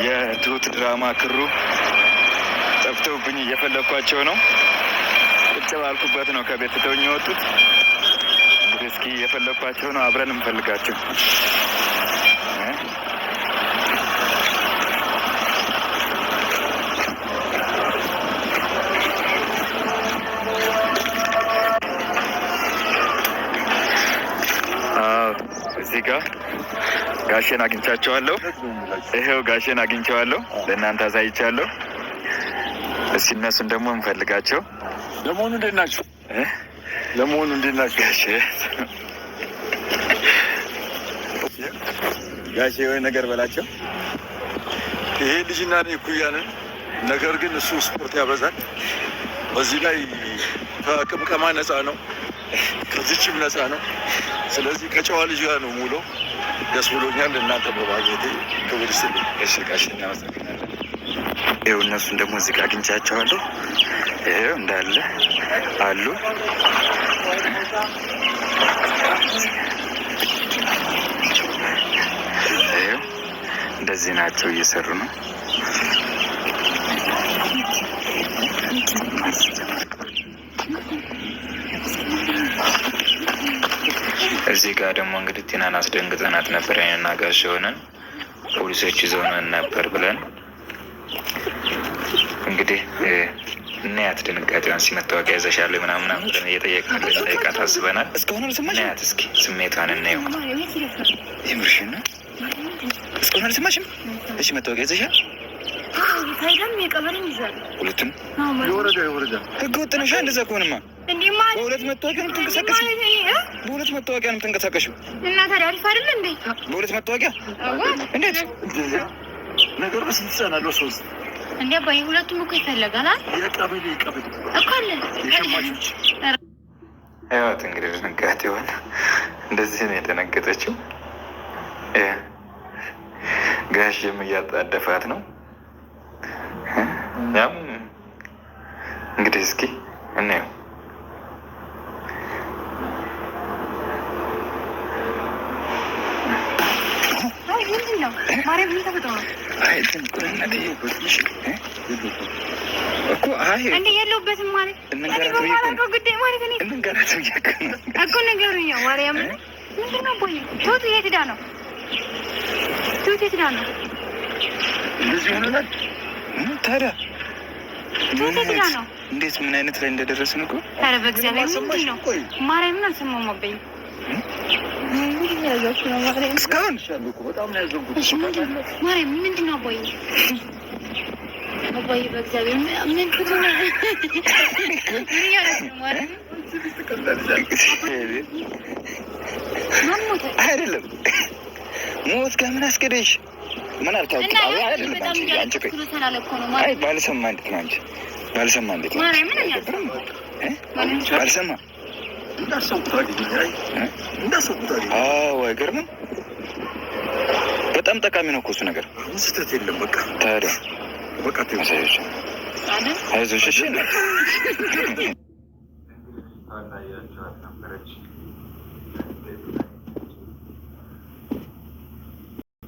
የትሁት ድራማ ክሩ ጠፍተውብኝ እየፈለኳቸው ነው። ቁጭ ባልኩበት ነው ከቤት ትተውኝ የወጡት። እንግዲህ እስኪ እየፈለኳቸው ነው። አብረን እንፈልጋቸው። እዚህ ጋር ጋሼን አግኝቻቸዋለሁ። ይሄው ጋሼን አግኝቼዋለሁ። ለእናንተ አሳይቻለሁ። እስኪ እነሱን ደግሞ እንፈልጋቸው። ለመሆኑ እንዴት ናቸው? ለመሆኑ እንዴት ናቸው? ጋሼ ወይ ነገር በላቸው። ይሄ ልጅና እኔ እኩያ ነን። ነገር ግን እሱ ስፖርት ያበዛል። በዚህ ላይ ከቅምቀማ ነፃ ነው፣ ከዚችም ነፃ ነው። ስለዚህ ከጨዋ ልጅ ጋር ነው ሙሉ። ደስ ብሎኛል። እናንተ በማግኘቴ ክብር ይስጥልኝ። እሺ ጋሼ እናመሰግናለን። ይኸው እነሱን ደግሞ እዚህ ጋር አግኝቻቸዋለሁ። ይኸው እንዳለ አሉ። ይኸው እንደዚህ ናቸው፣ እየሰሩ ነው። እዚህ ጋር ደግሞ እንግዲህ ቲናን አስደንግጠናት ነበር። እኔና ጋሼ ሆነን ፖሊሶች ይዘውን ነበር ብለን እንግዲህ እናያት ድንጋጤዋን ሲመታወቂያ ይዘሻል ምናምን ብለን እየጠየቅን ልንጠይቃት አስበናል። እናያት እስኪ ስሜቷን እናየው። የምርሽን ነው? እስካሁን አልሰማሽም? እሺ መታወቂያ ይዘሻል? ሁለቱም የወረዳ ህገ ወጥ ነሽ። እንደዛ ከሆንማ በሁለት መታወቂያ ነው የምትንቀሳቀሽው። በሁለት መታወቂያ ነው የምትንቀሳቀሽው። እና ታዲያ አሪፍ አይደለ እንዴ? በሁለት መታወቂያ እንዴት ነገሩ? በስንት ይጸናል? በሶስት እንዴ አባዬ፣ ሁለቱም እኮ ይፈለጋል። የቀበሌ እኮ አለ የሸማቾች ህይወት እንግዲህ ድንጋጤ ሆነ። እንደዚህ ነው የደነገጠችው። ጋሼም እያጣደፋት ነው። ያም እንግዲህ እስኪ እናየው። ማርያም ምን ተፈጥሮ ነው? እንደ የለሁበትም ማለት በማላውቀው ጉዳይ ማለት እኮ ነገሩኝ። ማርያም ምንድን ነው? ቦይ ትሁት የት ሄዳ ነው? ትሁት የት ሄዳ ነው? እንደዚህ ሆነናል ታዲያ። ትሁት የት ሄዳ ነው? እንዴት ምን አይነት ላይ እንደደረስን እኮ። ኧረ በእግዚአብሔር ምንድን ነው? ማርያምን አልሰማሁም። እስካሁን በጣም ነው ያዘንኩት። ማርያም ምንድን ነው? አባዬ አባዬ በእግዚአብሔር ምንድን ነው? አይደለም ሞት ጋር ምን አስገደሽ? ምን አልታውቅም። አይደለም አንቺ አይ ባልሰማ እንዴት ነው አንቺ ባልሰማ እንዴት ነው ባልሰማ አይገርምም? በጣም ጠቃሚ ነው እኮ እሱ ነገር። ስህተት የለም። በቃ ታዲያ በቃ ተመሳዮች አይዞሽ። እሺ